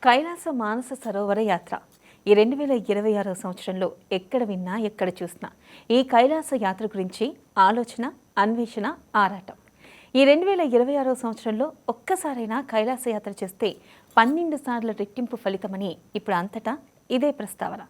కైలాస మానస సరోవర యాత్ర ఈ 2026 సంవత్సరంలో ఎక్కడ విన్నా ఎక్కడ చూసినా ఈ కైలాస యాత్ర గురించి ఆలోచన, అన్వేషణ, ఆరాటం. ఈ 2026 సంవత్సరంలో ఒక్కసారైనా కైలాస యాత్ర చేస్తే 12 సార్ల రెట్టింపు ఫలితమని ఇప్పుడు అంతటా ఇదే ప్రస్తావన.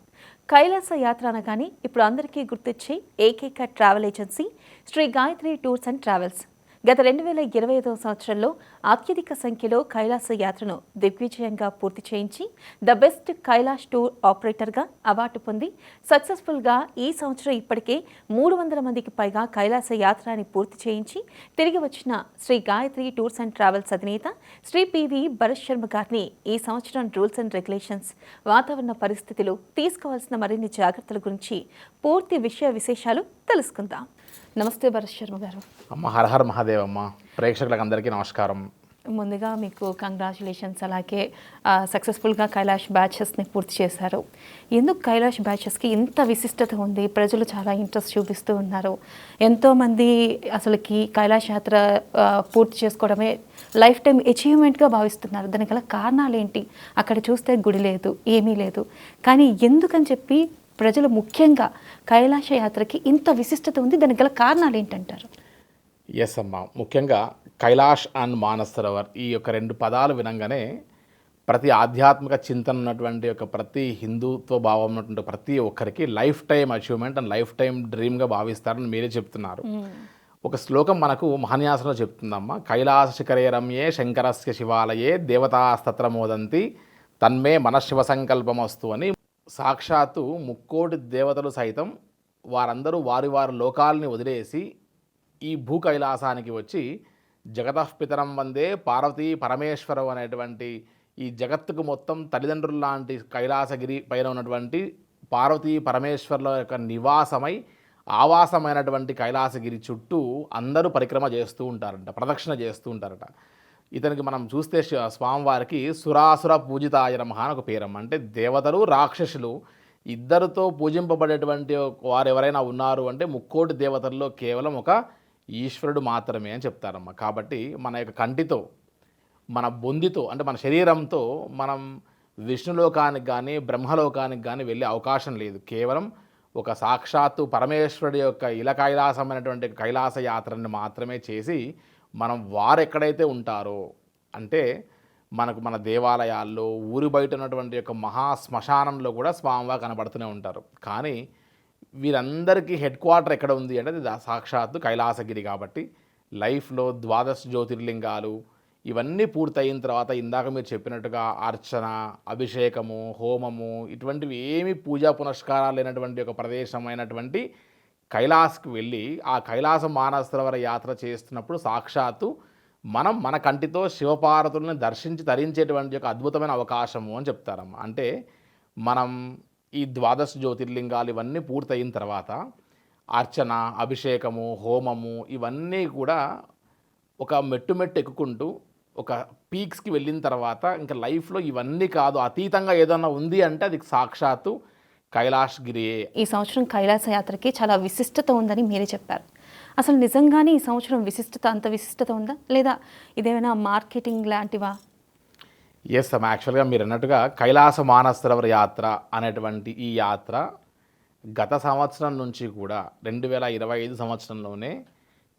కైలాస యాత్ర అనగానే ఇప్పుడు అందరికీ గుర్తొచ్చే ఏకైక travel agency Shri Gayatri tours and travels. గత 2025 సంవత్సరంలో అత్యధిక సంఖ్యలో కైలాస యాత్రను దిగ్విజయంగా పూర్తి చేయించి ద బెస్ట్ కైలాష్ టూర్ ఆపరేటర్గా అవార్డు పొంది సక్సెస్ఫుల్గా ఈ సంవత్సరం ఇప్పటికే 300 మందికి పైగా కైలాస యాత్రని పూర్తి చేయించి తిరిగి వచ్చిన Shri Gayatri tours and travels అధినేత శ్రీ పివి భరత్ శర్మ గారిని ఈ సంవత్సరం రూల్స్ అండ్ రెగ్యులేషన్స్, వాతావరణ పరిస్థితులు, తీసుకోవాల్సిన మరిన్ని జాగ్రత్తల గురించి పూర్తి విశేషాలు తెలుసుకుందాం. నమస్తే భరత్ శర్మ గారు. అమ్మ హర హర మహాదేవ్. అమ్మ ప్రేక్షకులకు అందరికీ నమస్కారం. ముందుగా మీకు కంగ్రాచులేషన్స్. అలాగే సక్సెస్ఫుల్గా కైలాష్ బ్యాచెస్ని పూర్తి చేశారు. ఎందుకు కైలాష్ బ్యాచెస్కి ఇంత విశిష్టత ఉంది? ప్రజలు చాలా ఇంట్రెస్ట్ చూపిస్తూ ఉన్నారు. ఎంతోమంది అసలుకి కైలాష్ యాత్ర పూర్తి చేసుకోవడమే లైఫ్ టైం అచీవ్మెంట్గా భావిస్తున్నారు. దానికి గల కారణాలు ఏంటి? అక్కడ చూస్తే గుడి లేదు, ఏమీ లేదు. కానీ ఎందుకని చెప్పి ప్రజలు ముఖ్యంగా కైలాస యాత్రకి ఇంత విశిష్టత ఉంది? దానికి గల కారణాలు ఏంటంటారు? ఎస్ అమ్మ, ముఖ్యంగా కైలాష్ అండ్ మానస్ సరోవర్ ఈ యొక్క రెండు పదాలు వినంగానే ప్రతి ఆధ్యాత్మిక చింతన ఉన్నటువంటి యొక్క ప్రతి హిందుత్వ భావం ఉన్నటువంటి ప్రతి ఒక్కరికి life time achievement and life time డ్రీమ్గా భావిస్తారని మీరే చెప్తున్నారు. ఒక శ్లోకం మనకు మహాన్యాసంలో చెప్తుందమ్మా, కైలాస శిఖరే రమ్యే శంకరస్య శివాలయే దేవతాస్తత్ర మోదంతి తన్మే మనశివ సంకల్పమస్తు అని. సాక్షాత్తు ముక్కోటి దేవతలు సైతం వారందరూ వారి వారి లోకాలని వదిలేసి ఈ భూ కైలాసానికి వచ్చి జగతఃపితరం వందే పార్వతీ పరమేశ్వరం అనేటువంటి ఈ జగత్తుకు మొత్తం తల్లిదండ్రులు లాంటి కైలాసగిరి పైన ఉన్నటువంటి పార్వతీ పరమేశ్వరుల యొక్క నివాసమై ఆవాసమైనటువంటి కైలాసగిరి చుట్టూ అందరూ పరిక్రమ చేస్తూ ఉంటారంట, ప్రదక్షిణ చేస్తూ ఉంటారట. ఇతనికి మనం చూస్తే స్వామివారికి సురాసుర పూజితాయ నమః అని ఒక పేరమ్మ. అంటే దేవతలు, రాక్షసులు ఇద్దరితో పూజింపబడేటువంటి వారు ఎవరైనా ఉన్నారు అంటే ముక్కోటి దేవతల్లో కేవలం ఒక ఈశ్వరుడు మాత్రమే అని చెప్తారమ్మ. కాబట్టి మన యొక్క కంటితో, మన బొందితో, అంటే మన శరీరంతో మనం విష్ణులోకానికి కానీ బ్రహ్మలోకానికి కానీ వెళ్ళే అవకాశం లేదు. కేవలం ఒక సాక్షాత్తు పరమేశ్వరుడి యొక్క ఇలకైలాసమైనటువంటి కైలాస యాత్రని మాత్రమే చేసి మనం వారు ఎక్కడైతే ఉంటారో, అంటే మనకు మన దేవాలయాల్లో, ఊరి బయట ఉన్నటువంటి యొక్క మహా శ్మశానంలో కూడా స్వామివారు కనబడుతూనే ఉంటారు. కానీ వీరందరికీ హెడ్ క్వార్టర్ ఎక్కడ ఉంది అంటే అది సాక్షాత్తు కైలాసగిరి. కాబట్టి లైఫ్లో 12 జ్యోతిర్లింగాలు ఇవన్నీ పూర్తయిన తర్వాత ఇందాక మీరు చెప్పినట్టుగా అర్చన, అభిషేకము, హోమము ఇటువంటివి ఏమీ పూజా పునస్కారాలు లేనటువంటి ఒక ప్రదేశమైనటువంటి కైలాస్కి వెళ్ళి ఆ కైలాస మానస సరోవర యాత్ర చేస్తున్నప్పుడు సాక్షాత్తు మనం మన కంటితో శివపార్వతులను దర్శించి తరించేటువంటి ఒక అద్భుతమైన అవకాశము అని చెప్తారమ్మ. అంటే మనం ఈ 12 జ్యోతిర్లింగాలు ఇవన్నీ పూర్తయిన తర్వాత అర్చన, అభిషేకము, హోమము ఇవన్నీ కూడా ఒక మెట్టు ఎక్కుకుంటూ ఒక పీక్స్కి వెళ్ళిన తర్వాత ఇంకా లైఫ్లో ఇవన్నీ కాదు, అతీతంగా ఏదన్నా ఉంది అంటే అది సాక్షాత్తు కైలాసగిరియే. ఈ సంవత్సరం కైలాస యాత్రకి చాలా విశిష్టత ఉందని మీరే చెప్పారు. అసలు నిజంగానే ఈ సంవత్సరం అంత విశిష్టత ఉందా, లేదా ఇదేమైనా మార్కెటింగ్ లాంటివా? ఎస్ అమ్మ, యాక్చువల్గా మీరు అన్నట్టుగా కైలాస మానస సరోవర యాత్ర అనేటువంటి ఈ యాత్ర గత సంవత్సరం నుంచి కూడా 2025 సంవత్సరంలోనే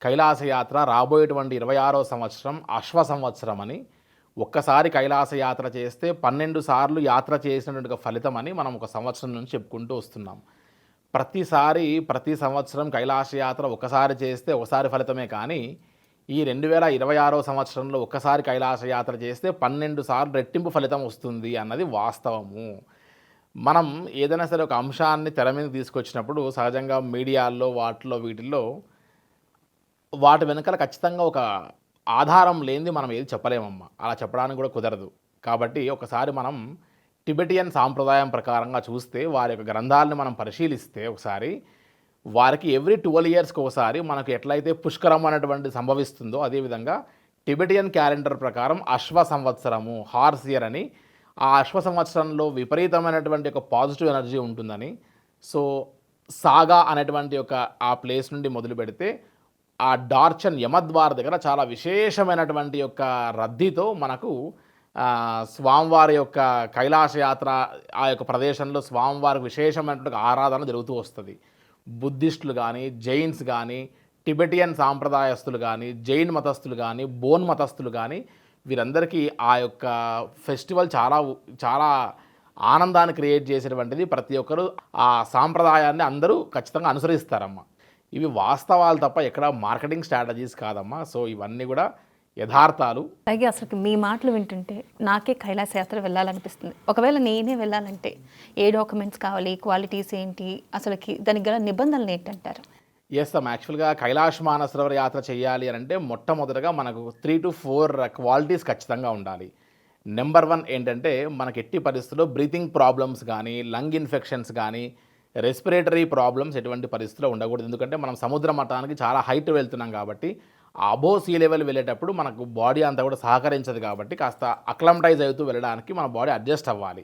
కైలాస యాత్ర రాబోయేటువంటి 26వ సంవత్సరం అశ్వ సంవత్సరం అని, ఒక్కసారి కైలాస యాత్ర చేస్తే 12 సార్లు యాత్ర చేసినటువంటి ఫలితం అని మనం ఒక సంవత్సరం నుంచి చెప్పుకుంటూ వస్తున్నాం. ప్రతి సంవత్సరం కైలాస యాత్ర ఒకసారి చేస్తే ఒకసారి ఫలితమే, కానీ ఈ 2026వ సంవత్సరంలో ఒక్కసారి కైలాస యాత్ర చేస్తే 12 సార్లు రెట్టింపు ఫలితం వస్తుంది అన్నది వాస్తవము. మనం ఏదైనా సరే ఒక అంశాన్ని తెర మీద తీసుకొచ్చినప్పుడు సహజంగా మీడియాల్లో వీటిల్లో వాటి వెనకాల ఖచ్చితంగా ఒక ఆధారం లేనిది మనం ఏది చెప్పలేమమ్మా. అలా చెప్పడానికి కూడా కుదరదు. కాబట్టి ఒకసారి మనం టిబెటియన్ సాంప్రదాయం ప్రకారంగా చూస్తే, వారి యొక్క గ్రంథాలను మనం పరిశీలిస్తే ఒకసారి వారికి ఎవ్రీ 12 ఇయర్స్కి ఒకసారి మనకు ఎట్లయితే పుష్కరం అనేటువంటి సంభవిస్తుందో అదేవిధంగా టిబెటియన్ క్యాలెండర్ ప్రకారం అశ్వ సంవత్సరము, హార్స్ ఇయర్ అని, ఆ అశ్వ సంవత్సరంలో విపరీతమైనటువంటి ఒక పాజిటివ్ ఎనర్జీ ఉంటుందని, సో సాగా అనేటువంటి ఒక ఆ ప్లేస్ నుండి మొదలు పెడితే ఆ డార్చన్ యమద్వార దగ్గర చాలా విశేషమైనటువంటి యొక్క రద్దీతో మనకు స్వామివారి యొక్క కైలాస యాత్ర ఆ యొక్క ప్రదేశంలో స్వామివారికి విశేషమైనటువంటి ఆరాధన జరుగుతూ వస్తుంది. బుద్ధిస్టులు కానీ, జైన్స్ కానీ, టిబెటియన్ సాంప్రదాయస్తులు కానీ, జైన్ మతస్థులు కానీ, బోన్ మతస్థులు కానీ వీరందరికీ ఆ యొక్క ఫెస్టివల్ చాలా చాలా ఆనందాన్ని క్రియేట్ చేసేటువంటిది. ప్రతి ఒక్కరు ఆ సాంప్రదాయాన్ని అందరూ ఖచ్చితంగా అనుసరిస్తారమ్మా. ఇవి వాస్తవాలు తప్ప ఎక్కడ మార్కెటింగ్ స్ట్రాటజీస్ కాదమ్మా. సో ఇవన్నీ కూడా యథార్థాలు. అలాగే అసలు మీ మాటలు వింటుంటే నాకే కైలాస యాత్ర వెళ్ళాలనిపిస్తుంది. ఒకవేళ నేనే వెళ్ళాలంటే ఏ డాక్యుమెంట్స్ కావాలి, క్వాలిటీస్ ఏంటి, అసలుకి దానికి గల నిబంధనలు ఏంటంటారు? ఎస్ అమ్మ, యాక్చువల్గా కైలాష్ మానసరోవర్ యాత్ర చేయాలి అని అంటే మొట్టమొదటిగా మనకు 3 to 4 క్వాలిటీస్ ఖచ్చితంగా ఉండాలి. నెంబర్ 1 ఏంటంటే మనకి ఎట్టి పరిస్థితుల్లో బ్రీతింగ్ ప్రాబ్లమ్స్ కానీ, లంగ్ ఇన్ఫెక్షన్స్ కానీ, రెస్పిరేటరీ ప్రాబ్లమ్స్ ఎటువంటి పరిస్థితుల్లో ఉండకూడదు. ఎందుకంటే మనం సముద్ర మట్టానికి చాలా హైట్ వెళ్తున్నాం కాబట్టి అబో సీ లెవెల్ వెళ్ళేటప్పుడు మనకు బాడీ అంతా కూడా సహకరించదు కాబట్టి కాస్త అక్లమటైజ్ అవుతూ వెళ్ళడానికి మన బాడీ అడ్జస్ట్ అవ్వాలి.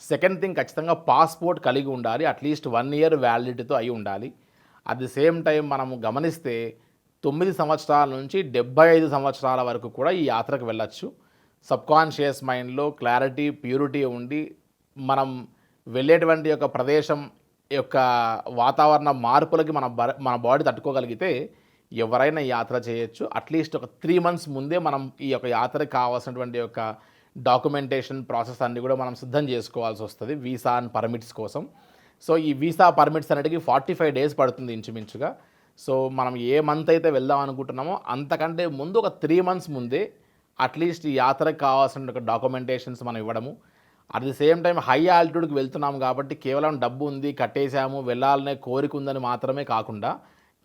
సెకండ్ థింగ్, ఖచ్చితంగా పాస్పోర్ట్ కలిగి ఉండాలి. అట్లీస్ట్ 1 year వ్యాలిడిటీతో అయి ఉండాలి. అట్ ది సేమ్ టైం మనము గమనిస్తే 9 సంవత్సరాల నుంచి 75 సంవత్సరాల వరకు కూడా ఈ యాత్రకు వెళ్ళచ్చు. సబ్కాన్షియస్ మైండ్లో క్లారిటీ, ప్యూరిటీ ఉండి మనం వెళ్ళేటువంటి యొక్క ప్రదేశం యొక్క వాతావరణ మార్పులకి మన బాడీ తట్టుకోగలిగితే ఎవరైనా ఈ యాత్ర చేయొచ్చు. అట్లీస్ట్ ఒక 3 months ముందే మనం ఈ యొక్క యాత్రకు కావాల్సినటువంటి యొక్క డాక్యుమెంటేషన్ ప్రాసెస్ అన్నీ కూడా మనం సిద్ధం చేసుకోవాల్సి వస్తుంది వీసా అండ్ పర్మిట్స్ కోసం. సో ఈ వీసా పర్మిట్స్ అనేటివి 45 days పడుతుంది ఇంచుమించుగా. సో మనం ఏ మంత్ అయితే వెళ్దాం అనుకుంటున్నామో అంతకంటే ముందు ఒక 3 months ముందే అట్లీస్ట్ ఈ యాత్రకు కావాల్సిన డాక్యుమెంటేషన్స్ మనం ఇవ్వడము. At the same time high ఆల్టిట్యూడ్కి వెళ్తున్నాం కాబట్టి కేవలం డబ్బు ఉంది, కట్టేశాము, వెళ్ళాలనే కోరిక ఉందని మాత్రమే కాకుండా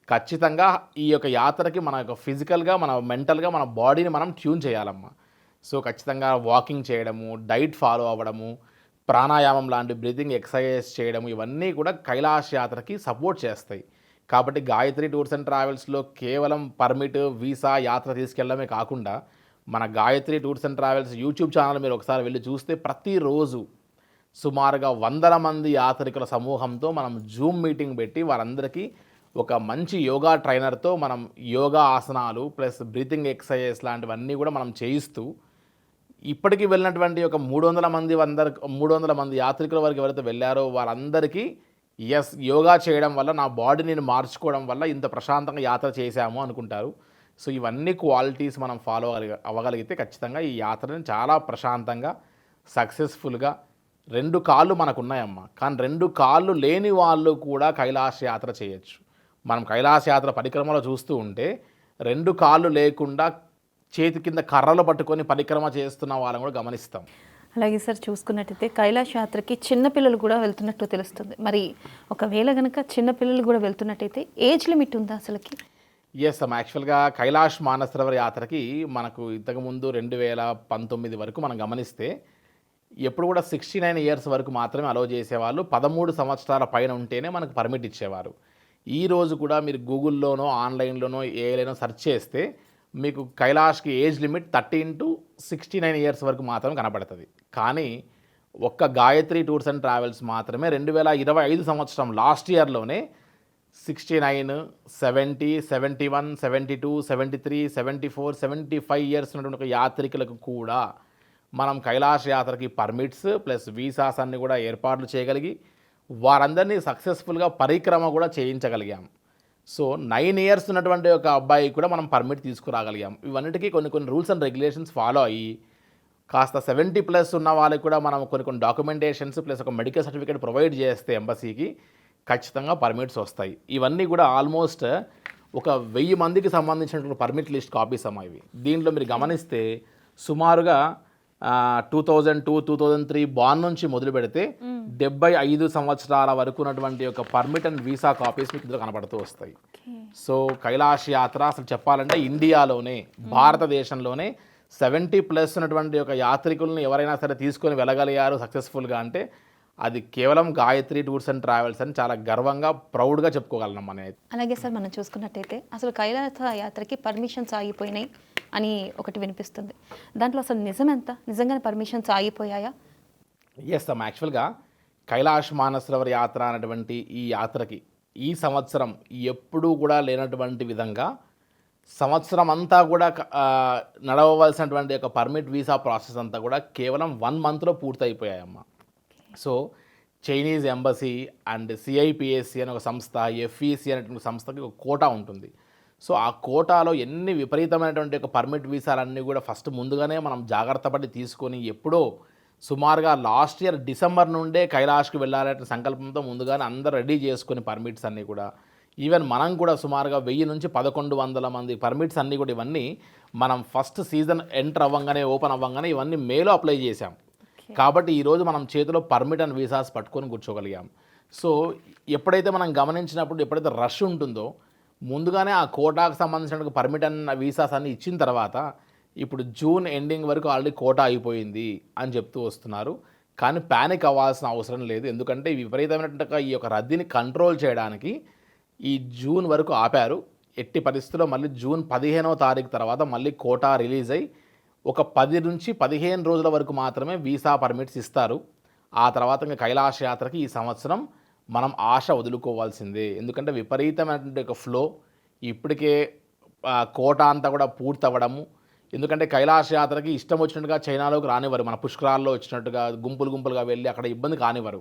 ఖచ్చితంగా ఈ యొక్క యాత్రకి మన యొక్క ఫిజికల్గా, మన మెంటల్గా మన బాడీని మనం ట్యూన్ చేయాలమ్మా. సో ఖచ్చితంగా వాకింగ్ చేయడము, డైట్ ఫాలో అవ్వడము, ప్రాణాయామం లాంటి బ్రీతింగ్ ఎక్సర్సైజ్ చేయడము, ఇవన్నీ కూడా కైలాష్ యాత్రకి సపోర్ట్ చేస్తాయి. కాబట్టి గాయత్రి టూర్స్ అండ్ ట్రావెల్స్లో కేవలం పర్మిట్, వీసా, యాత్ర తీసుకెళ్ళడమే కాకుండా మన Gayatri tours and travels YouTube channel మీరు ఒకసారి వెళ్ళి చూస్తే ప్రతిరోజు సుమారుగా 100 మంది యాత్రికుల సమూహంతో మనం జూమ్ మీటింగ్ పెట్టి వారందరికీ ఒక మంచి యోగా ట్రైనర్తో మనం యోగా ఆసనాలు ప్లస్ బ్రీతింగ్ ఎక్సర్సైజెస్ లాంటివన్నీ కూడా మనం చేయిస్తూ ఇప్పటికీ వెళ్ళినటువంటి ఒక 300 మంది యాత్రికుల వరకు ఎవరైతే వెళ్ళారో వారందరికీ యోగా చేయడం వల్ల నా బాడీని మార్చుకోవడం వల్ల ఇంత ప్రశాంతంగా యాత్ర చేశాము అనుకుంటారు. సో ఇవన్నీ క్వాలిటీస్ మనం ఫాలో అవ్వగలిగితే ఖచ్చితంగా ఈ యాత్రని చాలా ప్రశాంతంగా సక్సెస్ఫుల్గా 2 కాళ్ళు మనకు ఉన్నాయమ్మా. కానీ 2 కాళ్ళు లేని వాళ్ళు కూడా కైలాస యాత్ర చేయొచ్చు. మనం కైలాస యాత్ర పరిక్రమలో చూస్తూ ఉంటే 2 కాళ్ళు లేకుండా చేతి కింద కర్రలు పట్టుకొని పరిక్రమ చేస్తున్న వాళ్ళని కూడా గమనిస్తాం. అలాగే సార్, చూసుకున్నట్టయితే కైలాష్ యాత్రకి చిన్నపిల్లలు కూడా వెళ్తున్నట్టు తెలుస్తుంది. మరి ఒకవేళ కనుక చిన్నపిల్లలు కూడా వెళ్తున్నట్టయితే ఏజ్ లిమిట్ ఉందా అసలుకి? ఎస్ అమ్మ, యాక్చువల్గా కైలాష్ మానసరోవర్ యాత్రకి మనకు ఇంతకుముందు 2019 వరకు మనం గమనిస్తే ఎప్పుడు కూడా 69 years వరకు మాత్రమే అలౌ చేసేవాళ్ళు. 13 సంవత్సరాల పైన ఉంటేనే మనకు పర్మిట్ ఇచ్చేవారు. ఈ రోజు కూడా మీరు గూగుల్లోనో ఆన్లైన్లోనో ఏలైనా సెర్చ్ చేస్తే మీకు కైలాష్కి ఏజ్ లిమిట్ 13 to 69 years వరకు మాత్రం కనబడుతుంది. కానీ ఒక్క గాయత్రి టూర్స్ అండ్ ట్రావెల్స్ మాత్రమే 2025 సంవత్సరం లాస్ట్ ఇయర్లోనే 69, 70, 71, 72, 73, 74, 75 years ఉన్నటువంటి ఒక యాత్రికులకు కూడా మనం కైలాష్ యాత్రకి పర్మిట్స్ ప్లస్ వీసాస్ అన్ని కూడా ఏర్పాట్లు చేయగలిగి వారందరినీ సక్సెస్ఫుల్గా పరిక్రమ కూడా చేయించగలిగాం. సో 9 years ఉన్నటువంటి ఒక అబ్బాయికి కూడా మనం పర్మిట్ తీసుకురాగలిగాం. ఇవన్నిటికీ కొన్ని రూల్స్ అండ్ రెగ్యులేషన్స్ ఫాలో అయ్యి కాస్త 70+ ఉన్న వాళ్ళకి కూడా మనం కొన్ని డాక్యుమెంటేషన్స్ ప్లస్ ఒక మెడికల్ సర్టిఫికేట్ ప్రొవైడ్ చేస్తే ఎంబసీకి ఖచ్చితంగా పర్మిట్స్ వస్తాయి. ఇవన్నీ కూడా ఆల్మోస్ట్ ఒక 1000 మందికి సంబంధించినటువంటి పర్మిట్ లిస్ట్ కాపీస్ అమ్మా ఇవి. దీంట్లో మీరు గమనిస్తే సుమారుగా 2002, 2003 బాన్ నుంచి మొదలు పెడితే 75 సంవత్సరాల వరకు ఉన్నటువంటి ఒక పర్మిట్ అండ్ వీసా కాపీస్ మీకు ఇందులో కనబడుతూ వస్తాయి. సో కైలాష్ యాత్ర అసలు చెప్పాలంటే ఇండియాలోనే, భారతదేశంలోనే 70+ ఉన్నటువంటి ఒక యాత్రికులను ఎవరైనా సరే తీసుకొని వెళ్ళగలిగారు సక్సెస్ఫుల్గా అంటే అది కేవలం గాయత్రి టూర్స్ అండ్ ట్రావెల్స్ అని చాలా గర్వంగా, ప్రౌడ్గా చెప్పుకోగలం అనేది. అలాగే సార్, మనం చూసుకున్నట్టయితే అసలు కైలాస యాత్రకి పర్మిషన్స్ ఆగిపోయినాయి అని ఒకటి వినిపిస్తుంది. దాంట్లో అసలు నిజం ఎంత? నిజంగానే పర్మిషన్స్ ఆగిపోయాయా? ఎస్ అమ్మ, యాక్చువల్గా కైలాష్ మానసరోవర్ యాత్ర అనేటువంటి ఈ యాత్రకి ఈ సంవత్సరం ఎప్పుడూ కూడా లేనటువంటి విధంగా సంవత్సరం అంతా కూడా నడవవలసినటువంటి యొక్క పర్మిట్ వీసా ప్రాసెస్ అంతా కూడా కేవలం 1 మంత్లో పూర్తయిపోయాయమ్మా. సో చైనీస్ ఎంబసీ అండ్ సిఐపిఎస్సి అనే ఒక సంస్థ, ఎఫ్ఈసి అనేటువంటి సంస్థకి ఒక కోటా ఉంటుంది. సో ఆ కోటాలో ఎన్ని విపరీతమైనటువంటి ఒక పర్మిట్ వీసాలన్నీ కూడా ఫస్ట్ ముందుగానే మనం జాగ్రత్త పడి తీసుకొని ఎప్పుడో సుమారుగా లాస్ట్ ఇయర్ డిసెంబర్ నుండే కైలాష్కి వెళ్ళాలనే సంకల్పంతో ముందుగానే అందరూ రెడీ చేసుకుని పర్మిట్స్ అన్నీ కూడా, ఈవెన్ మనం కూడా సుమారుగా 1000 నుంచి 1100 మంది పర్మిట్స్ అన్నీ కూడా ఇవన్నీ మనం ఫస్ట్ సీజన్ ఎంటర్ అవ్వగానే ఓపెన్ అవ్వగానే ఇవన్నీ మేలో అప్లై చేశాం. కాబట్టి ఈరోజు మనం చేతిలో పర్మిట్ అండ్ వీసాస్ పట్టుకొని కూర్చోగలిగాం. సో ఎప్పుడైతే మనం గమనించినప్పుడు ఎప్పుడైతే రష్ ఉంటుందో ముందుగానే ఆ కోటాకు సంబంధించిన పర్మిట్ అండ్ వీసాస్ అన్ని ఇచ్చిన తర్వాత ఇప్పుడు జూన్ ఎండింగ్ వరకు ఆల్రెడీ కోటా అయిపోయింది అని చెప్తూ వస్తున్నారు. కానీ ప్యానిక్ అవ్వాల్సిన అవసరం లేదు. ఎందుకంటే ఈ విపరీతమైనటువంటి ఈ యొక్క రద్దీని కంట్రోల్ చేయడానికి ఈ జూన్ వరకు ఆపారు. ఎట్టి పరిస్థితుల్లో మళ్ళీ జూన్ 15వ తారీఖు తర్వాత మళ్ళీ కోటా రిలీజ్ అయ్యి ఒక 10 నుంచి 15 రోజుల వరకు మాత్రమే వీసా పర్మిట్స్ ఇస్తారు. ఆ తర్వాత ఇంకా కైలాస యాత్రకి ఈ సంవత్సరం మనం ఆశ వదులుకోవాల్సిందే. ఎందుకంటే విపరీతమైనటువంటి ఒక ఫ్లో ఇప్పటికే కోటా అంతా కూడా పూర్తవ్వడము. ఎందుకంటే కైలాస యాత్రకి ఇష్టం వచ్చినట్టుగా చైనాలోకి రానివ్వరు. మన పుష్కరాల్లో వచ్చినట్టుగా గుంపులుగా వెళ్ళి అక్కడ ఇబ్బంది కానివ్వరు.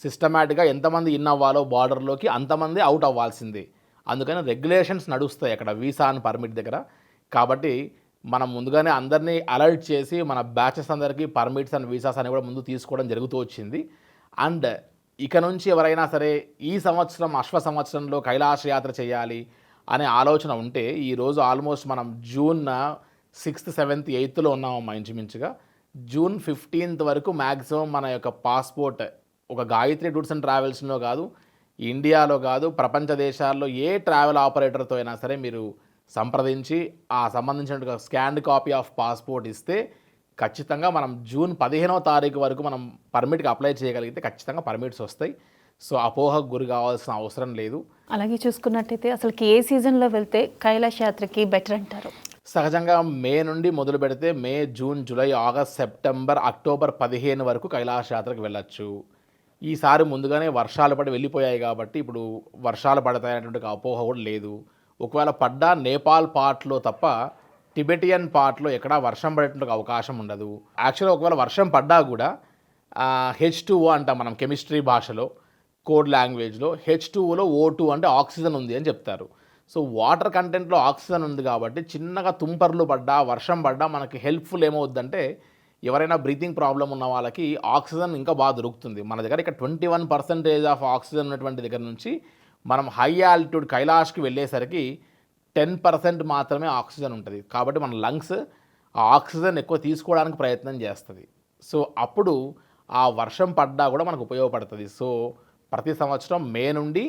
సిస్టమేటిక్గా ఎంతమంది ఇన్ అవ్వాలో బార్డర్లోకి అంతమంది అవుట్ అవ్వాల్సిందే. అందుకని రెగ్యులేషన్స్ నడుస్తాయి అక్కడ వీసా అండ్ పర్మిట్ దగ్గర. కాబట్టి మనం ముందుగానే అందరినీ అలర్ట్ చేసి మన బ్యాచెస్ అందరికీ పర్మిట్స్ అండ్ వీసాస్ అని కూడా ముందు తీసుకోవడం జరుగుతూ వచ్చింది. అండ్ ఇక నుంచి ఎవరైనా సరే ఈ సంవత్సరం అశ్వ సంవత్సరంలో కైలాస యాత్ర చేయాలి అనే ఆలోచన ఉంటే ఈరోజు ఆల్మోస్ట్ మనం జూన్ 6th, 7th, 8thలో ఉన్నామమ్మా ఇంచుమించుగా. జూన్ 15th వరకు మ్యాక్సిమం మన యొక్క పాస్పోర్ట్ ఒక గాయత్రి టూర్స్ అండ్ ట్రావెల్స్లో కాదు, ఇండియాలో కాదు, ప్రపంచ దేశాల్లో ఏ ట్రావెల్ ఆపరేటర్తో అయినా సరే మీరు సంప్రదించి ఆ సంబంధించిన స్కాన్డ్ కాపీ ఆఫ్ పాస్పోర్ట్ ఇస్తే ఖచ్చితంగా మనం జూన్ 15వ తారీఖు వరకు మనం పర్మిట్కి అప్లై చేయగలిగితే ఖచ్చితంగా పర్మిట్స్ వస్తాయి. సో అపోహకు గురి కావాల్సిన అవసరం లేదు. అలాగే చూసుకున్నట్టయితే అసలు ఏ సీజన్లో వెళ్తే కైలాస యాత్రకి బెటర్ అంటారు? సహజంగా మే నుండి మొదలు పెడితే May, June, July, August, September, October 15 వరకు కైలాస యాత్రకు వెళ్ళచ్చు. ఈసారి ముందుగానే వర్షాలు పడి వెళ్ళిపోయాయి కాబట్టి ఇప్పుడు వర్షాలు పడతాయనేటువంటి అపోహ కూడా లేదు. ఒకవేళ పడ్డా నేపాల్ పార్ట్లో తప్ప టిబెటియన్ పార్ట్లో ఎక్కడా వర్షం పడేటువంటి అవకాశం ఉండదు. యాక్చువల్గా ఒకవేళ వర్షం పడ్డా కూడా H2O అంటాం మనం కెమిస్ట్రీ భాషలో, కోడ్ లాంగ్వేజ్లో. H2Oలో O2 అంటే ఆక్సిజన్ ఉంది అని చెప్తారు. సో వాటర్ కంటెంట్లో ఆక్సిజన్ ఉంది కాబట్టి చిన్నగా తుంపర్లు పడ్డా వర్షం పడ్డా మనకి హెల్ప్ఫుల్ ఏమవుద్దంటే ఎవరైనా బ్రీతింగ్ ప్రాబ్లం ఉన్న వాళ్ళకి ఆక్సిజన్ ఇంకా బాగా దొరుకుతుంది. మన దగ్గర ఇక్కడ 21% ఆఫ్ ఆక్సిజన్ ఉన్నటువంటి దగ్గర నుంచి మనం హై ఆల్టిట్యూడ్ కైలాష్కి వెళ్ళేసరికి 10% మాత్రమే ఆక్సిజన్ ఉంటుంది. కాబట్టి మన లంగ్స్ ఆ ఆక్సిజన్ ఎక్కువ తీసుకోవడానికి ప్రయత్నం చేస్తుంది. సో అప్పుడు ఆ వర్షం పడ్డా కూడా మనకు ఉపయోగపడుతుంది. సో ప్రతి సంవత్సరం మే నుండి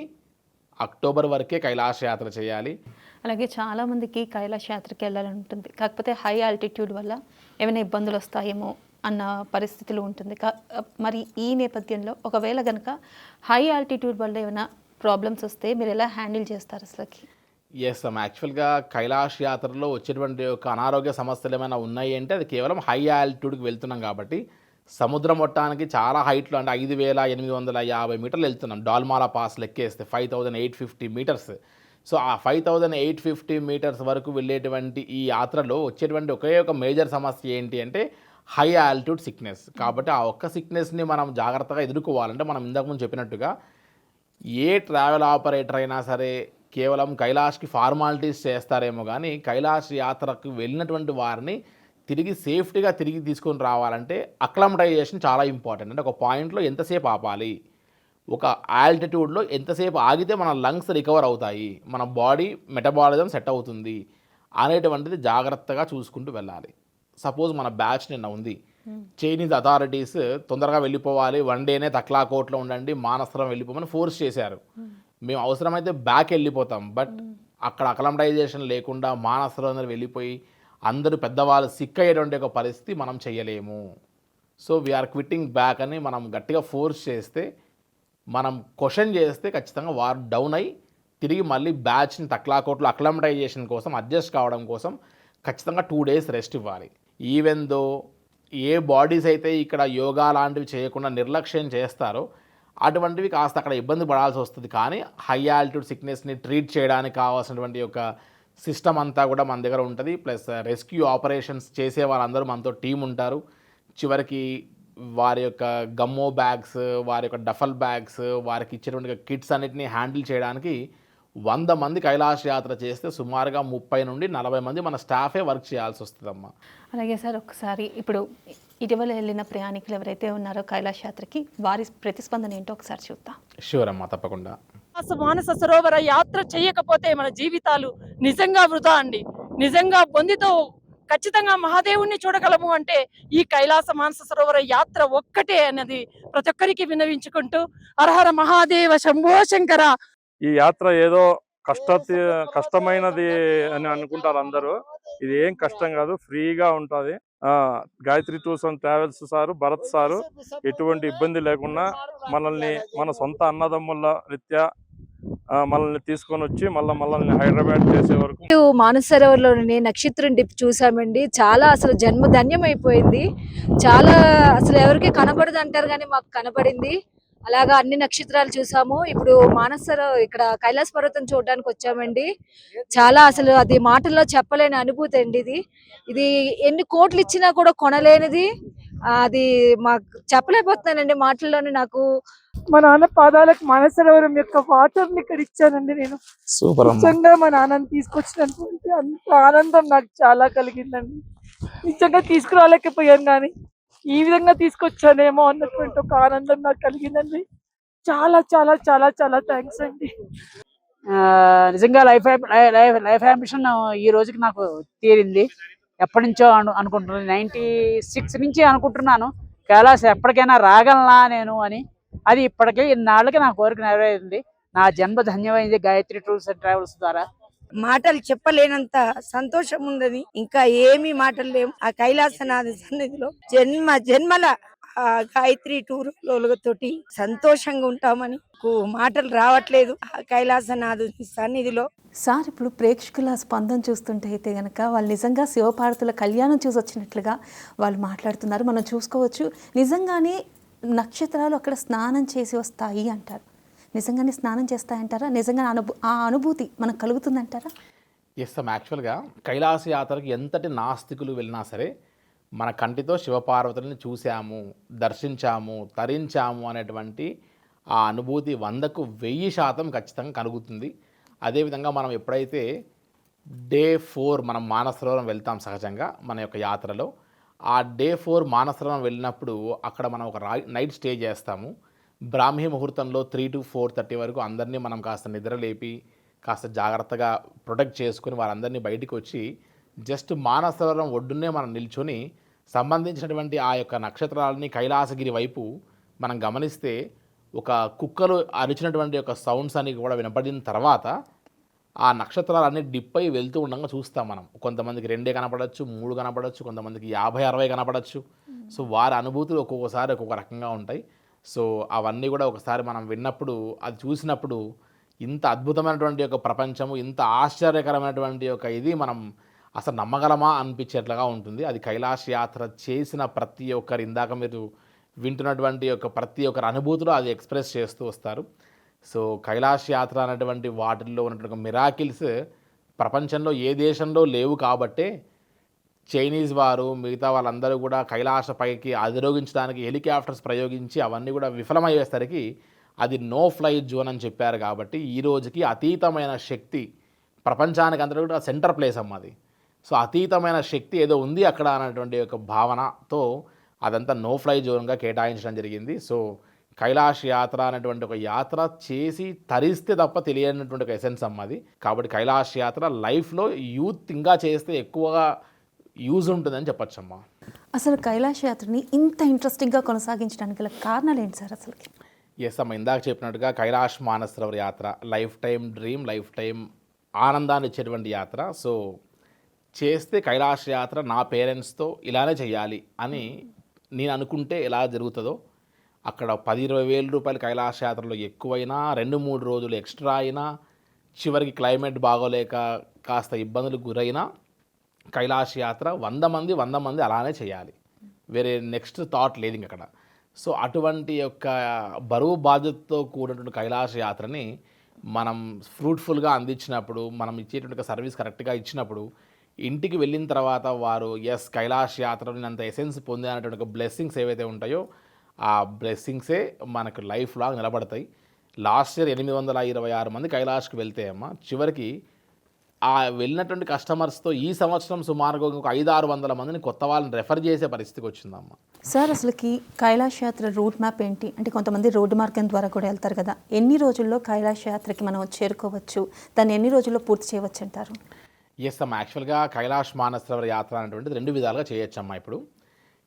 అక్టోబర్ వరకే కైలాస యాత్ర చేయాలి. అలాగే చాలామందికి కైలాస యాత్రకి వెళ్ళాలని ఉంటుంది. కాకపోతే హై ఆల్టిట్యూడ్ వల్ల ఏమైనా ఇబ్బందులు వస్తాయేమో అన్న పరిస్థితులు ఉంటుంది. మరి ఈ నేపథ్యంలో ఒకవేళ కనుక హై ఆల్టిట్యూడ్ వల్ల ఏమైనా ప్రాబ్లమ్స్ వస్తే మీరు ఎలా హ్యాండిల్ చేస్తారు అసలుకి? ఎస్ అమ్మ, యాక్చువల్గా కైలాస యాత్రలో వచ్చేటువంటి ఒక అనారోగ్య సమస్యలు ఏమైనా ఉన్నాయి అంటే అది కేవలం హై ఆల్టిట్యూడ్కి వెళ్తున్నాం కాబట్టి సముద్ర మొట్టానికి చాలా హైట్లో అంటే 5850 మీటర్లు వెళ్తున్నాం. డాల్మాలా పాస్ లెక్కేస్తే 5850 మీటర్స్. సో ఆ 5850 మీటర్స్ వరకు వెళ్ళేటువంటి ఈ యాత్రలో వచ్చేటువంటి ఒకే ఒక మేజర్ సమస్య ఏంటి అంటే హై ఆల్టిట్యూడ్ సిక్నెస్. కాబట్టి ఆ ఒక్క సిక్నెస్ని మనం జాగ్రత్తగా ఎదుర్కోవాలంటే మనం ఇంతకుముందు చెప్పినట్టుగా ఏ ట్రావెల్ ఆపరేటర్ అయినా సరే కేవలం కైలాష్కి ఫార్మాలిటీస్ చేస్తారేమో కానీ కైలాస యాత్రకు వెళ్ళినటువంటి వారిని తిరిగి సేఫ్టీగా తిరిగి తీసుకొని రావాలంటే అక్లమటైజేషన్ చాలా ఇంపార్టెంట్. అంటే ఒక పాయింట్లో ఎంతసేపు ఆపాలి, ఒక ఆల్టిట్యూడ్లో ఎంతసేపు ఆగితే మన లంగ్స్ రికవర్ అవుతాయి, మన బాడీ మెటబాలిజం సెట్ అవుతుంది అనేటువంటిది జాగ్రత్తగా చూసుకుంటూ వెళ్ళాలి. సపోజ్ మన బ్యాచ్ నిన్న ఉంది, చైనీస్ అథారిటీస్ తొందరగా వెళ్ళిపోవాలి, 1 డేనే తక్లాకోట్లో ఉండండి, మానసరం వెళ్ళిపోమని ఫోర్స్ చేశారు. మేము అవసరమైతే బ్యాక్ వెళ్ళిపోతాం, బట్ అక్కడ అక్లమటైజేషన్ లేకుండా మానసరం వెళ్ళిపోయి అందరూ పెద్దవాళ్ళు సిక్ అయ్యేటువంటి ఒక పరిస్థితి మనం చేయలేము. సో వీఆర్ క్విట్టింగ్ బ్యాక్ అని మనం గట్టిగా ఫోర్స్ చేస్తే, మనం క్వశ్చన్ చేస్తే ఖచ్చితంగా వారు డౌన్ అయ్యి తిరిగి మళ్ళీ బ్యాచ్ని తక్లాకోట్లో అక్లమటైజేషన్ కోసం అడ్జస్ట్ కావడం కోసం ఖచ్చితంగా 2 days రెస్ట్ ఇవ్వాలి. ఈవెన్ దో ఏ బాడీస్ అయితే ఇక్కడ యోగా లాంటివి చేయకుండా నిర్లక్ష్యం చేస్తారో అటువంటివి కాస్త అక్కడ ఇబ్బంది పడాల్సి వస్తుంది. కానీ హై ఆల్టిట్యూడ్ సిక్నెస్ని ట్రీట్ చేయడానికి కావాల్సినటువంటి ఒక సిస్టమ్ అంతా కూడా మన దగ్గర ఉంటుంది. ప్లస్ రెస్క్యూ ఆపరేషన్స్ చేసే వాళ్ళందరూ మనతో టీం ఉంటారు. చివరికి వారి యొక్క గమ్మో బ్యాగ్స్, వారి యొక్క డఫల్ బ్యాగ్స్, వారికి ఇచ్చేటువంటి కిట్స్ అన్నిటిని హ్యాండిల్ చేయడానికి 100 మంది కైలాష్ యాత్ర చేస్తే సుమారుగా 30 నుండి 40 మంది మన స్టాఫే వర్క్ చేయాల్సి వస్తుందమ్మా. అలాగే సార్, ఒకసారి ఇప్పుడు ఇటీవల వెళ్ళిన ప్రయాణికులు ఎవరైతే ఉన్నారో కైలాష్ యాత్రకి వారి ప్రతిస్పందన ఏంటో ఒకసారి చూద్దాం. షూర్ అమ్మా, తప్పకుండా. మానస సరోవర యాత్ర చేయకపోతే మన జీవితాలు నిజంగా వృధా అండి. నిజంగా బొందితో ఖచ్చితంగా మహాదేవుణ్ణి చూడగలము అంటే ఈ కైలాస మానస సరోవర యాత్ర ఒక్కటే అన్నది ప్రతి ఒక్కరికి విన్నవించుకుంటూ హరహర మహాదేవ శంభో శంకర. ఈ యాత్ర ఏదో కష్టమైనది అని అనుకుంటారు అందరూ. ఇది ఏం కష్టం కాదు, ఫ్రీగా ఉంటుంది. Gayatri tours and travels sir, Bharat sir ఎటువంటి ఇబ్బంది లేకుండా మనల్ని మన సొంత అన్నదమ్ముల రీత్యా మనల్ని తీసుకొని వచ్చి మనల్ని హైదరాబాద్ చేసే వరకు మానస సరోవర్లోని నక్షత్రం డిప్ చూసామండి. చాలా అసలు జన్మ ధన్యం అయిపోయింది. చాలా అసలు ఎవరికి కనబడదు అంటారు కానీ మాకు కనబడింది. అలాగా అన్ని నక్షత్రాలు చూసాము. ఇప్పుడు ఇక్కడ కైలాస పర్వతం చూడడానికి వచ్చామండి. చాలా అసలు అది మాటల్లో చెప్పలేని అనుభూతి అండి. ఇది ఎన్ని కోట్లు ఇచ్చినా కూడా కొనలేనిది. అది మాకు చెప్పలేకపోతున్నానండి మాటల్లోనే. నాకు మా నాన్న పాదాలకు మానస సరోవరం యొక్క వాటర్ ని ఇక్కడ ఇచ్చానండి నేను. సూపర్ అమ్మా. నిజంగా మా నాన్నని తీసుకొచ్చినటువంటి అంత ఆనందం నాకు చాలా కలిగిందండి. నిజంగా తీసుకురాలేకపోయాను కానీ ఈ విధంగా తీసుకొచ్చానేమో అన్నటువంటి ఒక ఆనందం నాకు కలిగిందండి. చాలా చాలా చాలా చాలా థ్యాంక్స్ అండి. నిజంగా లైఫ్ అంబిషన్ ఈ రోజుకి నాకు తీరింది. ఎప్పటి నుంచో అనుకుంటున్నాను. 96 నుంచి అనుకుంటున్నాను కైలాస ఎప్పటికైనా రాగలనా నేను అని. అది ఇప్పటికీ ఇన్నాళ్ళకి నా కోరిక నెరవేరింది. నా జన్మ ధన్యమైంది గాయత్రి టూర్స్ అండ్ ట్రావెల్స్ ద్వారా. మాటలు చెప్పలేనంత సంతోషం ఉన్నది. ఇంకా ఏమీ మాటలు లేవు. ఆ కైలాసనాథ సన్నిధిలో జన్మల ఆ గాయత్రి టూర్ తోటి సంతోషంగా ఉంటామని మాటలు రావట్లేదు. ఆ కైలాసనాథుని సన్నిధిలో సార్, ఇప్పుడు ప్రేక్షకుల స్పందన చూస్తుంటే అయితే గనక వాళ్ళు నిజంగా శివపార్వతుల కళ్యాణం చూసి వచ్చినట్లుగా వాళ్ళు మాట్లాడుతున్నారు. మనం చూసుకోవచ్చు. నిజంగానే నక్షత్రాలు అక్కడ స్నానం చేసి వస్తాయి అంటారు. నిజంగానే స్నానం చేస్తాయంటారా? నిజంగా ఆ అనుభూతి మనకు కలుగుతుందంటారా? ఎస్ అమ్మ, యాక్చువల్గా కైలాస యాత్రకి ఎంతటి నాస్తికులు వెళ్ళినా సరే మన కంటితో శివపార్వతులని చూసాము, దర్శించాము, తరించాము అనేటువంటి ఆ అనుభూతి 100కు 1000% ఖచ్చితంగా కలుగుతుంది. అదేవిధంగా మనం ఎప్పుడైతే డే 4 మనం మానసరోవరం వెళ్తాం సహజంగా మన యొక్క యాత్రలో, ఆ డే 4 మానసరోవరం వెళ్ళినప్పుడు అక్కడ మనం ఒక నైట్ స్టే చేస్తాము. బ్రాహ్మీ ముహూర్తంలో 3 to 4:30 వరకు అందరినీ మనం కాస్త నిద్రలేపి కాస్త జాగ్రత్తగా ప్రొటెక్ట్ చేసుకుని వారందరినీ బయటికి వచ్చి జస్ట్ మానసరోవరం ఒడ్డునే మనం నిల్చొని సంబంధించినటువంటి ఆ యొక్క నక్షత్రాలని కైలాసగిరి వైపు మనం గమనిస్తే ఒక కుక్కలు అరిచినటువంటి యొక్క సౌండ్స్ అని కూడా వినపడిన తర్వాత ఆ నక్షత్రాలన్నీ డిప్ అయి వెళ్తూ ఉండగా చూస్తాం మనం. కొంతమందికి 2 కనపడవచ్చు, 3 కనపడవచ్చు, కొంతమందికి 50-60 కనపడవచ్చు. సో వారి అనుభూతులు ఒక్కొక్కసారి ఒక్కొక్క రకంగా ఉంటాయి. సో అవన్నీ కూడా ఒకసారి మనం విన్నప్పుడు, అది చూసినప్పుడు ఇంత అద్భుతమైనటువంటి యొక్క ప్రపంచము, ఇంత ఆశ్చర్యకరమైనటువంటి యొక్క ఇది మనం అసలు నమ్మగలమా అనిపించేట్లుగా ఉంటుంది. అది కైలాష్ యాత్ర చేసిన ప్రతి ఒక్కరు, ఇందాక మీరు వింటున్నటువంటి యొక్క ప్రతి ఒక్కరి అనుభూతులు అది ఎక్స్ప్రెస్ చేస్తూ వస్తారు. సో కైలాష్ యాత్ర అనేటువంటి వాటిల్లో ఉన్నటువంటి మిరాకిల్స్ ప్రపంచంలో ఏ దేశంలో లేవు కాబట్టే చైనీస్ వారు మిగతా వాళ్ళందరూ కూడా కైలాస పైకి అధిరోగించడానికి హెలికాప్టర్స్ ప్రయోగించి అవన్నీ కూడా విఫలమయ్యేసరికి అది నో ఫ్లై జోన్ అని చెప్పారు. కాబట్టి ఈ రోజుకి అతీతమైన శక్తి ప్రపంచానికి అందరూ కూడా సెంటర్ ప్లేస్ అమ్మది. సో అతీతమైన శక్తి ఏదో ఉంది అక్కడ అనేటువంటి ఒక భావనతో అదంతా నో ఫ్లై జోన్గా కేటాయించడం జరిగింది. సో కైలాష్ యాత్ర అనేటువంటి ఒక యాత్ర చేసి తరిస్తే తప్ప తెలియనటువంటి ఒక ఎసెన్స్ అమ్మది. కాబట్టి కైలాష్ యాత్ర లైఫ్లో యూత్ ఇంకా చేస్తే ఎక్కువగా యూజ్ ఉంటుందని చెప్పచ్చమ్మా. అసలు కైలాష్ యాత్రని ఇంత ఇంట్రెస్టింగ్గా కొనసాగించడానికి గల కారణాలు ఏంటి సార్ అసలు? ఎస్ అమ్మ, ఇందాక చెప్పినట్టుగా కైలాష్ మానస సరోవర్ యాత్ర life time dream, life time ఆనందాన్ని ఇచ్చేటువంటి యాత్ర. సో చేస్తే కైలాష్ యాత్ర నా పేరెంట్స్తో ఇలానే చేయాలి అని నేను అనుకుంటే ఎలా జరుగుతుందో, అక్కడ 10-20 వేల రూపాయలు కైలాష్ యాత్రలో ఎక్కువైనా, 2-3 రోజులు ఎక్స్ట్రా అయినా, చివరికి క్లైమేట్ బాగోలేక కాస్త ఇబ్బందులకు గురైనా కైలాష్ యాత్ర 100 మంది అలానే చేయాలి. వేరే నెక్స్ట్ థాట్ లేదు ఇంక అక్కడ. సో అటువంటి యొక్క బరువు బాధ్యతతో కూడినటువంటి కైలాష యాత్రని మనం ఫ్రూట్ఫుల్గా అందించినప్పుడు, మనం ఇచ్చేటువంటి సర్వీస్ కరెక్ట్గా ఇచ్చినప్పుడు, ఇంటికి వెళ్ళిన తర్వాత వారు ఎస్ కైలాష్ యాత్రలో నేను అంత ఎసెన్స్ పొందినటువంటి ఒక బ్లెస్సింగ్స్ ఏవైతే ఉంటాయో ఆ బ్లెస్సింగ్సే మనకు లైఫ్ లాంగ్ నిలబడతాయి. లాస్ట్ ఇయర్ 826 మంది కైలాష్కి వెళ్తే అమ్మ చివరికి ఆ వెళ్ళినటువంటి కస్టమర్స్తో ఈ సంవత్సరం సుమారుగా ఒక 500-600 మందిని కొత్త వాళ్ళని రెఫర్ చేసే పరిస్థితికి వచ్చిందమ్మ. సార్ అసలుకి కైలాష్ యాత్ర రూట్ మ్యాప్ ఏంటి? అంటే కొంతమంది రోడ్డు మార్గం ద్వారా కూడా వెళ్తారు కదా, ఎన్ని రోజుల్లో కైలాష్ యాత్రకి మనం చేరుకోవచ్చు, దాన్ని ఎన్ని రోజుల్లో పూర్తి చేయవచ్చు అంటారు? ఎస్ అమ్మ, యాక్చువల్గా కైలాష్ మానసరోవర్ యాత్ర అనేటువంటిది 2 విధాలుగా చేయొచ్చమ్మా. ఇప్పుడు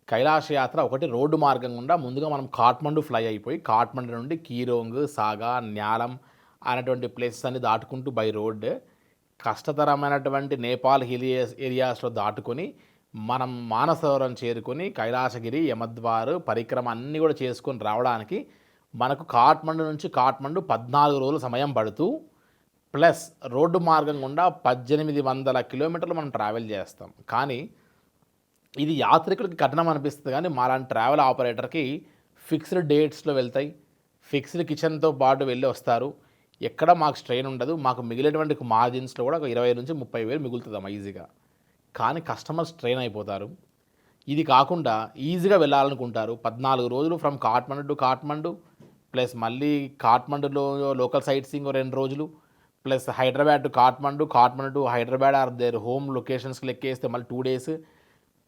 కైలాష్ యాత్ర ఒకటి రోడ్డు మార్గం గుండా ముందుగా మనం కాఠ్మండు ఫ్లై అయిపోయి కాఠ్మండు నుండి కీరోంగ్, సాగా, న్యాలం అనేటువంటి ప్లేసెస్ అన్ని దాటుకుంటూ బై రోడ్ కష్టతరమైనటువంటి నేపాల్ హిల్ ఏరియాస్లో దాటుకొని మనం మానసరోవరం చేరుకొని కైలాసగిరి, యమద్వార్ పరిక్రమ అన్నీ కూడా చేసుకొని రావడానికి మనకు కాఠ్మండు నుంచి కాఠ్మండు 14 రోజుల సమయం పడుతూ ప్లస్ రోడ్డు మార్గం గుండా 1800 కిలోమీటర్లు మనం ట్రావెల్ చేస్తాం. కానీ ఇది యాత్రికులకి కఠినం అనిపిస్తుంది, కానీ మాలాంటి ట్రావెల్ ఆపరేటర్కి ఫిక్స్డ్ డేట్స్లో వెళ్తాయి, ఫిక్స్డ్ కిచెన్తో పాటు వెళ్ళి వస్తారు, ఎక్కడ మాకు స్ట్రెయిన్ ఉండదు. మాకు మిగిలేటువంటి మార్జిన్స్లో కూడా ఒక 20 నుంచి 30 వేలు మిగులుతుందమ్మా ఈజీగా. కానీ కస్టమర్స్ స్ట్రెయిన్ అయిపోతారు. ఇది కాకుండా ఈజీగా వెళ్ళాలనుకుంటారు. 14 రోజులు from Kathmandu to Kathmandu plus మళ్ళీ కాఠ్మండులో లోకల్ సైట్ సీయింగ్ 2 రోజులు plus Hyderabad to Kathmandu, Kathmandu to Hyderabad or their home లొకేషన్స్కి లెక్కేస్తే మళ్ళీ 2 డేస్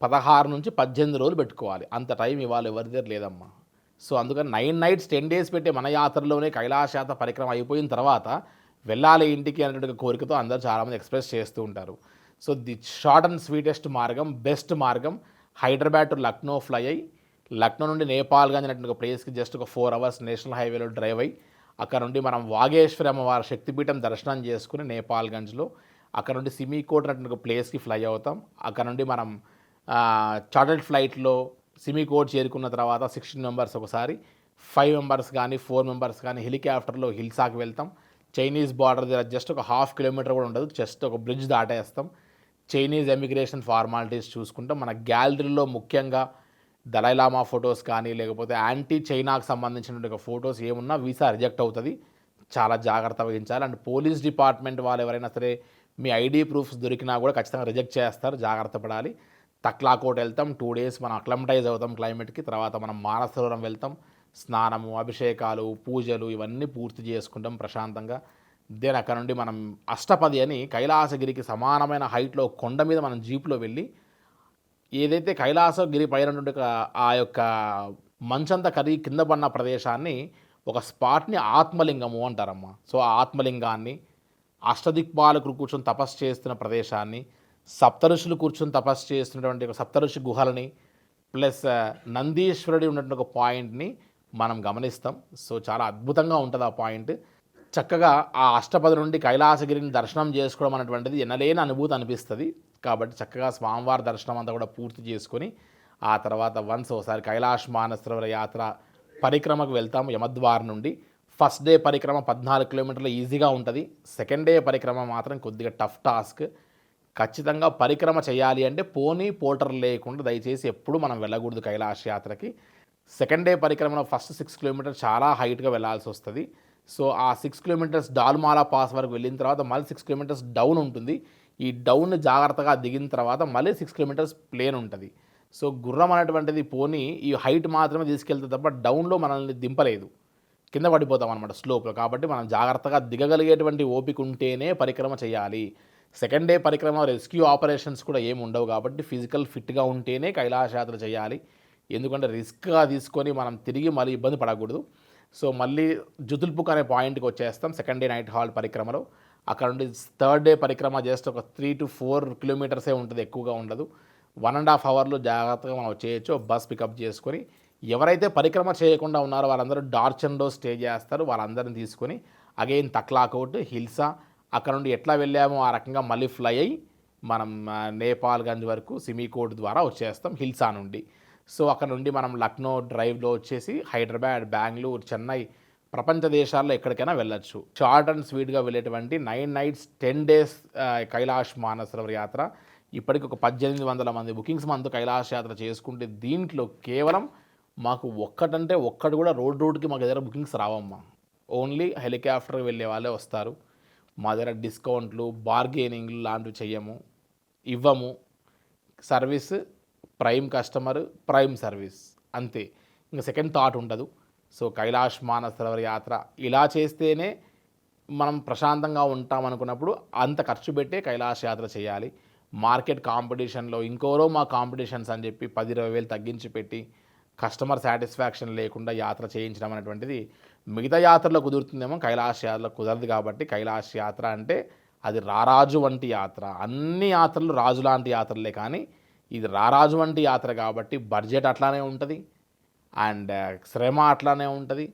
16 నుంచి 18 రోజులు పెట్టుకోవాలి. అంత టైం ఇవాళ ఎవరి దగ్గర లేదమ్మా. సో అందుకని 9 నైట్స్ 10 డేస్ పెట్టే మన యాత్రలోనే కైలాష్ యాత్ర పరిక్రమ అయిపోయిన తర్వాత వెళ్ళాలి ఇంటికి అనేటువంటి కోరికతో అందరూ చాలామంది ఎక్స్ప్రెస్ చేస్తూ ఉంటారు. So the short and sweetest మార్గం, బెస్ట్ మార్గం హైదరాబాద్ టు లక్నో ఫ్లై అయ్యి లక్నో నుండి నేపాల్గంజ్ అనేటువంటి ఒక ప్లేస్కి జస్ట్ ఒక 4 అవర్స్ నేషనల్ హైవేలో డ్రైవ్ అయ్యి అక్కడ నుండి మనం వాగేశ్వరి అమ్మవారి శక్తిపీఠం దర్శనం చేసుకుని నేపాల్గంజ్లో అక్కడ నుండి సిమికోట్ అనేటువంటి ఒక ప్లేస్కి ఫ్లై అవుతాం. అక్కడ నుండి మనం చార్టర్డ్ ఫ్లైట్లో సిమికోట్ చేరుకున్న తర్వాత 16 మెంబర్స్ ఒకసారి, 5 మెంబర్స్ కానీ 4 మెంబర్స్ కానీ హెలికాప్టర్లో హిల్సాకి వెళ్తాం. చైనీస్ బార్డర్ దగ్గర జస్ట్ ఒక 1/2 కిలోమీటర్ కూడా ఉండదు, జస్ట్ ఒక బ్రిడ్జ్ దాటేస్తాం. చైనీస్ ఎమిగ్రేషన్ ఫార్మాలిటీస్ చూసుకుంటాం. మన గ్యాలరీలో ముఖ్యంగా దలైలామా ఫొటోస్ కానీ లేకపోతే యాంటీ చైనాకు సంబంధించినటువంటి ఒక ఫొటోస్ ఏమున్నా వీసా రిజెక్ట్ అవుతుంది, చాలా జాగ్రత్త వహించాలి. అండ్ పోలీస్ డిపార్ట్మెంట్ వాళ్ళు ఎవరైనా సరే మీ ఐడి ప్రూఫ్స్ దొరికినా కూడా ఖచ్చితంగా రిజెక్ట్ చేస్తారు, జాగ్రత్త పడాలి. తక్లాకోట్ వెళ్తాం, 2 డేస్ మనం అక్లమటైజ్ అవుతాం క్లైమేట్కి. తర్వాత మనం మానసరోవరం వెళ్తాం, స్నానము, అభిషేకాలు, పూజలు ఇవన్నీ పూర్తి చేసుకుంటాం ప్రశాంతంగా. దెన్ అక్కడ నుండి మనం అష్టపది అని కైలాసగిరికి సమానమైన హైట్లో కొండ మీద మనం జీప్లో వెళ్ళి ఏదైతే కైలాసగిరి పైన ఆ యొక్క మంచంతా కరిగి కింద పడిన ప్రదేశాన్ని ఒక స్పాట్ని ఆత్మలింగము అంటారమ్మా. సో ఆ ఆత్మలింగాన్ని, అష్టదిక్పాలకులు కూర్చొని తపస్సు చేస్తున్న ప్రదేశాన్ని, సప్తఋషులు కూర్చొని తపస్సు చేస్తున్నటువంటి ఒక సప్తఋషి గుహలని ప్లస్ నందీశ్వరుడి ఉన్నటువంటి ఒక పాయింట్ని మనం గమనిస్తాం. సో చాలా అద్భుతంగా ఉంటుంది ఆ పాయింట్. చక్కగా ఆ అష్టపది నుండి కైలాసగిరిని దర్శనం చేసుకోవడం అనేటువంటిది ఎనలేని అనుభూతి అనిపిస్తుంది. కాబట్టి చక్కగా స్వామివారి దర్శనం అంతా కూడా పూర్తి చేసుకొని ఆ తర్వాత వన్స్ ఒకసారి కైలాష్ మానసరోవర యాత్ర పరిక్రమకు వెళ్తాము యమద్వార్ నుండి. ఫస్ట్ డే పరిక్రమ 14 కిలోమీటర్లు ఈజీగా ఉంటుంది. సెకండ్ డే పరిక్రమ మాత్రం కొద్దిగా టఫ్ టాస్క్. ఖచ్చితంగా పరిక్రమ చేయాలి అంటే పోనీ పోర్టర్ లేకుండా దయచేసి ఎప్పుడు మనం వెళ్ళకూడదు కైలాష్ యాత్రకి. సెకండ్ డే పరిక్రమలో ఫస్ట్ 6 కిలోమీటర్స్ చాలా హైట్గా వెళ్ళాల్సి వస్తుంది. సో ఆ 6 కిలోమీటర్స్ డాల్మాలా పాస్ వరకు వెళ్ళిన తర్వాత మళ్ళీ 6 కిలోమీటర్స్ డౌన్ ఉంటుంది. ఈ డౌన్ జాగ్రత్తగా దిగిన తర్వాత మళ్ళీ 6 కిలోమీటర్స్ ప్లేన్ ఉంటుంది. సో గుర్రం అనేటువంటిది పోనీ ఈ హైట్ మాత్రమే తీసుకెళ్తే తప్ప డౌన్లో మనల్ని దింపలేదు, కింద పడిపోతాం అనమాట స్లోప్లో. కాబట్టి మనం జాగ్రత్తగా దిగగలిగేటువంటి ఓపిక ఉంటేనే పరిక్రమ చేయాలి. సెకండ్ డే పరిక్రమ రెస్క్యూ ఆపరేషన్స్ కూడా ఏమి ఉండవు కాబట్టి ఫిజికల్ ఫిట్గా ఉంటేనే కైలాస యాత్ర చేయాలి. ఎందుకంటే రిస్క్గా తీసుకొని మనం తిరిగి మళ్ళీ ఇబ్బంది పడకూడదు. సో మళ్ళీ జుతుల్పుక్ అనే పాయింట్కి వచ్చేస్తాం సెకండ్ డే నైట్ హాల్ట్ పరిక్రమలో. అక్కడ నుండి థర్డ్ డే పరిక్రమ జస్ట్ ఒక 3 to 4 కిలోమీటర్సే ఉంటుంది, ఎక్కువగా ఉండదు. 1.5 అవర్లో జాగ్రత్తగా మనం చేయొచ్చు. బస్ పికప్ చేసుకొని ఎవరైతే పరిక్రమ చేయకుండా ఉన్నారో వాళ్ళందరూ డార్చన్లో స్టే చేస్తారు. వాళ్ళందరిని తీసుకొని అగైన్ తక్లాకోట్, హిల్సా, అక్కడ నుండి ఎట్లా వెళ్ళామో ఆ రకంగా మళ్ళీ ఫ్లై అయ్యి మనం నేపాల్గంజ్ వరకు సిమికోట్ ద్వారా వచ్చేస్తాం హిల్సా నుండి. సో అక్కడ నుండి మనం లక్నో డ్రైవ్లో వచ్చేసి హైదరాబాద్, బెంగళూరు, చెన్నై, ప్రపంచ దేశాల్లో ఎక్కడికైనా వెళ్ళొచ్చు. షార్ట్ అండ్ స్వీట్గా వెళ్ళేటువంటి 9 nights 10 days కైలాష్ మానసరోవర్ యాత్ర. ఇప్పటికి ఒక 1800 మంది బుకింగ్స్ మనతో కైలాష్ యాత్ర చేసుకుంటే దీంట్లో కేవలం మాకు ఒక్కటి కూడా రోడ్డుకి మాకు దగ్గర బుకింగ్స్ రావమ్మా. ఓన్లీ హెలికాప్టర్ వెళ్ళే వాళ్ళే వస్తారు. మా దగ్గర డిస్కౌంట్లు, బార్గెనింగ్లు లాంటివి చెయ్యము, ఇవ్వము. Service prime customer, prime service అంతే. ఇంకా సెకండ్ థాట్ ఉండదు. సో కైలాష్ మానసరోవర్ యాత్ర ఇలా చేస్తేనే మనం ప్రశాంతంగా ఉంటాం అనుకున్నప్పుడు అంత ఖర్చు పెట్టే కైలాష్ యాత్ర చేయాలి. మార్కెట్ కాంపిటీషన్లో ఇంకోరో మా కాంపిటీషన్స్ అని చెప్పి 10-20 వేలు తగ్గించి పెట్టి కస్టమర్ సాటిస్ఫాక్షన్ లేకుండా యాత్ర చేయించడం అనేటువంటిది మిగతా యాత్రలో కుదురుతుందేమో, కైలాష్ యాత్రలో కుదరదు. కాబట్టి కైలాష్ యాత్ర అంటే అది రారాజు వంటి యాత్ర. అన్ని యాత్రలు రాజు లాంటి యాత్రలే, కానీ ఇది రారాజు వంటి యాత్ర కాబట్టి బడ్జెట్ అట్లానే ఉంటుంది, అండ్ శ్రమ అట్లానే ఉంటుంది,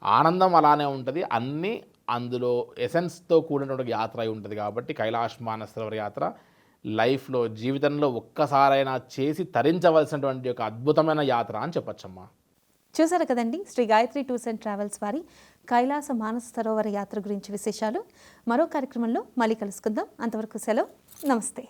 ఆనందం అలానే ఉంటుంది. అన్నీ అందులో ఎసెన్స్తో కూడినటువంటి యాత్ర అయి ఉంటుంది. కాబట్టి కైలాష్ మానసరోవర్ యాత్ర లైఫ్లో, జీవితంలో ఒక్కసారైనా చేసి తరించవలసినటువంటి ఒక అద్భుతమైన యాత్ర అని చెప్పచ్చమ్మా. చూసారు కదండి, Shri Gayatri tours and travels వారి కైలాస మానస సరోవర యాత్ర గురించి విశేషాలు. మరో కార్యక్రమంలో మళ్ళీ కలుసుకుందాం. అంతవరకు సెలవు, నమస్తే.